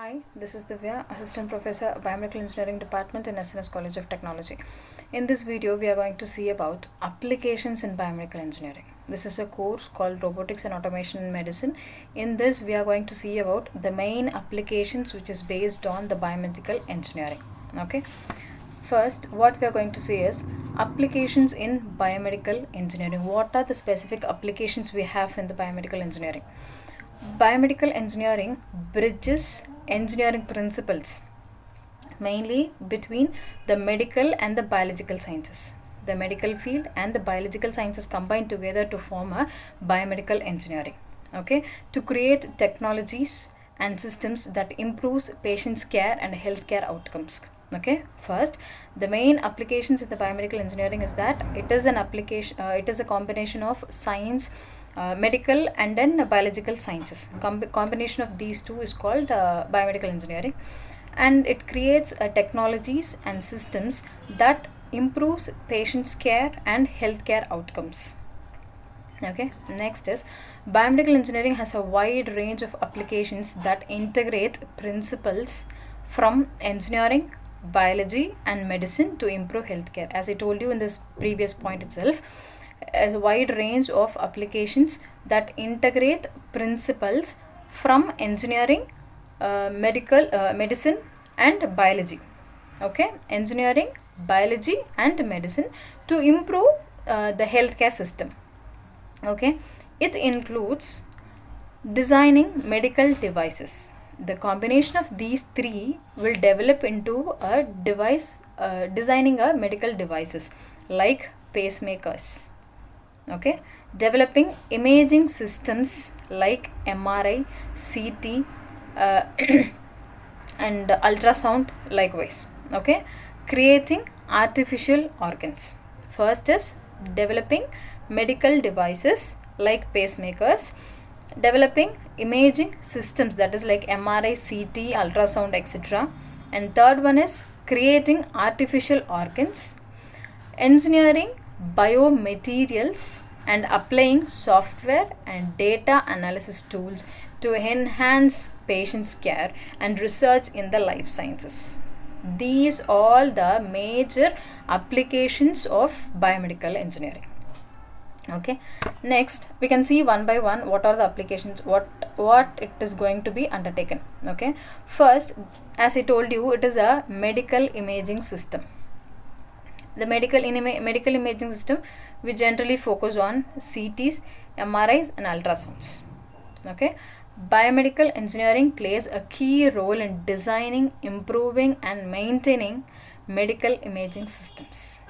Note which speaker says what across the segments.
Speaker 1: Hi, this is Divya, Assistant Professor, Biomedical Engineering Department in SNS College of Technology. In this video, we are going to see about applications in biomedical engineering. This is a course called Robotics and Automation in Medicine. In this, we are going to see about the main applications which is based on the biomedical engineering. Okay. First, what we are going to see is applications in biomedical engineering. What are the specific applications we have in the biomedical engineering? Biomedical engineering bridges engineering principles mainly between the medical and the biological sciences. The medical field and the biological sciences combine together to form a biomedical engineering. Okay, to create technologies and systems that improves patients' care and healthcare outcomes. Okay, first, the main applications in the biomedical engineering is that it is an application. It is a combination of science, medical and then biological sciences. Combination of these two is called biomedical engineering, and it creates technologies and systems that improves patients' care and healthcare outcomes. Okay, next is biomedical engineering has a wide range of applications that integrate principles from engineering, biology and medicine to improve healthcare. As I told you in this previous point itself, a wide range of applications that integrate principles from engineering, medicine and biology. Okay, engineering, biology and medicine to improve the healthcare system. Okay, it includes designing medical devices. The combination of these three will develop into a device, designing a medical devices like pacemakers. Okay, developing imaging systems like MRI, CT, and ultrasound likewise. Okay, creating artificial organs. First is developing medical devices like pacemakers, developing imaging systems, that is like MRI, CT, ultrasound, etc. And third one is creating artificial organs, engineering biomaterials and applying software and data analysis tools to enhance patients' care and research in the life sciences. These all the major applications of biomedical engineering. Okay, next we can see one by one what are the applications, what it is going to be undertaken. Okay, first, as I told you, it is a medical imaging system. The medical imaging system, we generally focus on CTs, MRIs and ultrasounds. Okay, biomedical engineering plays a key role in designing, improving and maintaining medical imaging systems.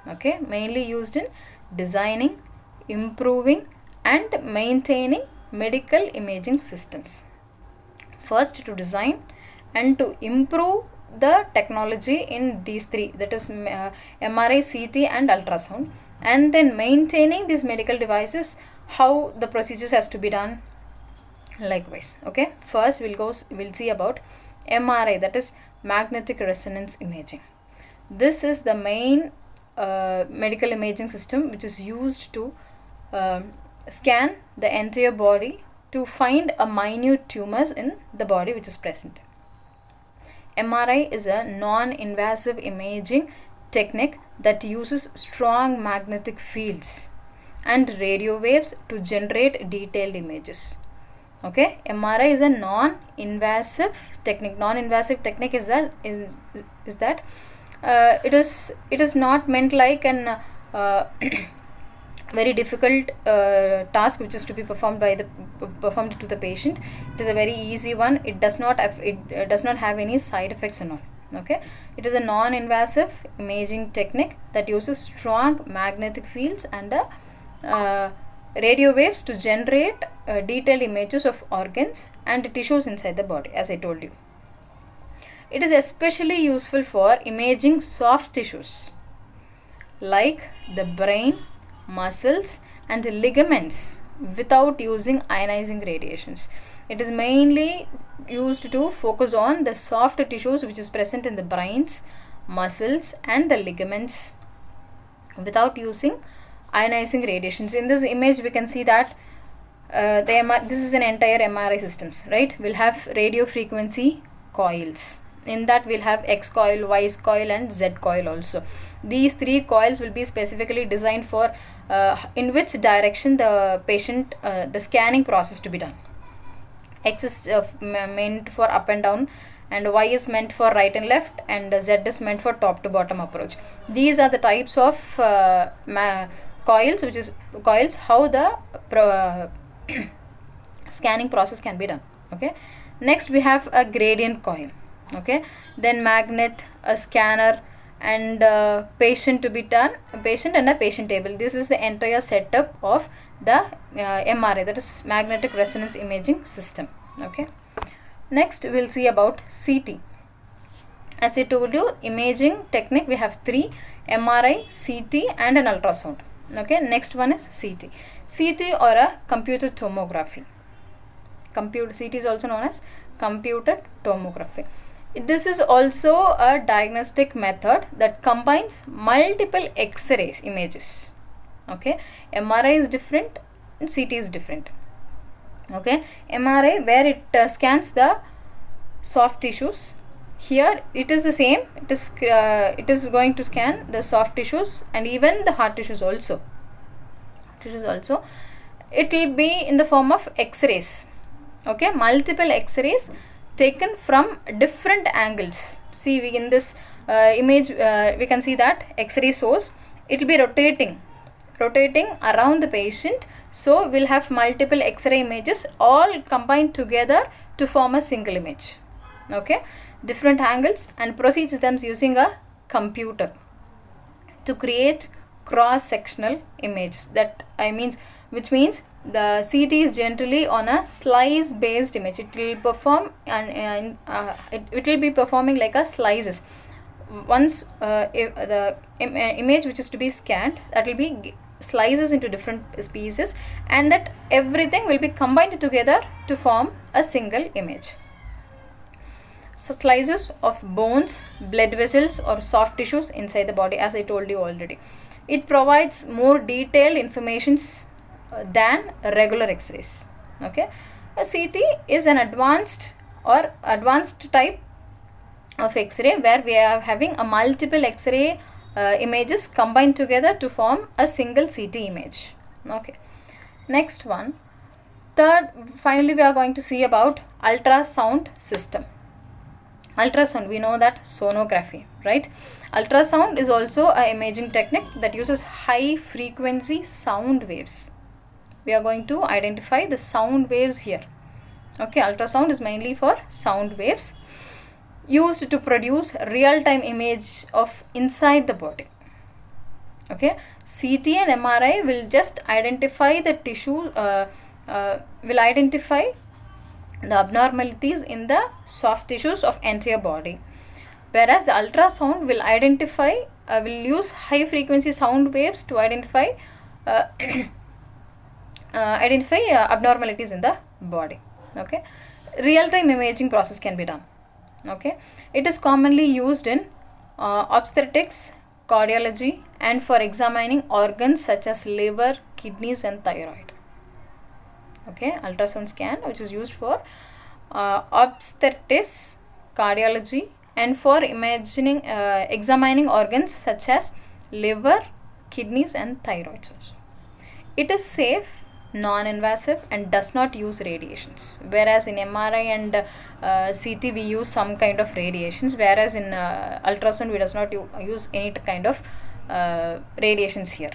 Speaker 1: Okay, mainly used in designing, improving and maintaining medical imaging systems. First, to design and to improve the technology in these three, that is MRI, CT and ultrasound, and then maintaining these medical devices, how the procedures has to be done likewise. Okay, first we'll see about MRI, that is magnetic resonance imaging. This is the main medical imaging system which is used to scan the entire body to find a minute tumors in the body which is present. MRI is a non-invasive imaging technique that uses strong magnetic fields and radio waves to generate detailed images. Okay, MRI is a non-invasive technique. Non-invasive technique is that it is not meant like an very difficult task which is to be performed to the patient. It is a very easy one. It does not have any side effects and all. Okay, it is a non-invasive imaging technique that uses strong magnetic fields and radio waves to generate detailed images of organs and tissues inside the body, as I told you. It is especially useful for imaging soft tissues like the brain, muscles and ligaments without using ionizing radiations. It is mainly used to focus on the soft tissues which is present in the brains, muscles and the ligaments without using ionizing radiations. In this image we can see that this is an entire MRI systems, right? We'll have radio frequency coils. In that we'll have X coil, Y coil and Z coil also. These 3 coils will be specifically designed for in which direction the patient, the scanning process to be done. X is meant for up and down, and Y is meant for right and left, and Z is meant for top to bottom approach. These are the types of coils, which is coils how the scanning process can be done. Okay, next we have a gradient coil. Okay, then magnet, a scanner, and patient to be done, a patient and a patient table. This is the entire setup of the MRI, that is magnetic resonance imaging system. Okay, next we'll see about CT. As I told you, imaging technique we have 3: MRI, CT and an ultrasound. Okay, next one is CT. CT or a computer tomography. CT is also known as computer tomography. This is also a diagnostic method that combines multiple X-rays images. Okay, MRI is different and CT is different. Okay, MRI where it scans the soft tissues. Here it is the same. It is going to scan the soft tissues and even the hard tissues also. It will be in the form of X-rays. Okay, multiple X-rays taken from different angles. See, in this image we can see that X-ray source, it will be rotating around the patient. So we'll have multiple X-ray images all combined together to form a single image. Okay, different angles, and proceeds them using a computer to create cross-sectional images. Which means the CT is generally on a slice based image. It will perform and it will be performing like a slices. Once if the image which is to be scanned, that will be slices into different pieces, and that everything will be combined together to form a single image. So slices of bones, blood vessels or soft tissues inside the body, as I told you already. It provides more detailed information than regular X-rays. Okay, a CT is an advanced type of X-ray where we are having a multiple X-ray images combined together to form a single CT image. Okay, next one, finally we are going to see about ultrasound system. Ultrasound, we know that sonography, right? Ultrasound is also an imaging technique that uses high frequency sound waves. We are going to identify the sound waves here. Okay, ultrasound is mainly for sound waves used to produce real-time image of inside the body. Okay, CT and MRI will just identify the tissue, will identify the abnormalities in the soft tissues of entire body, whereas the ultrasound will identify, will use high frequency sound waves to identify abnormalities in the body. Okay, real-time imaging process can be done. Okay, it is commonly used in obstetrics, cardiology, and for examining organs such as liver, kidneys and thyroid. Okay, ultrasound scan, which is used for obstetrics, cardiology, and for examining organs such as liver, kidneys and thyroid also. It is safe, non-invasive and does not use radiations, whereas in MRI and CT we use some kind of radiations, whereas in ultrasound we does not use any kind of radiations here.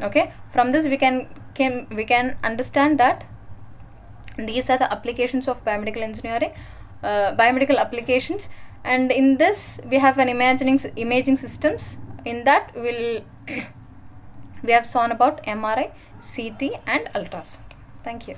Speaker 1: Okay, from this we can understand that these are the applications of biomedical engineering, biomedical applications, and in this we have an imaging systems. In that we have shown about MRI, CT and ultrasound. Thank you.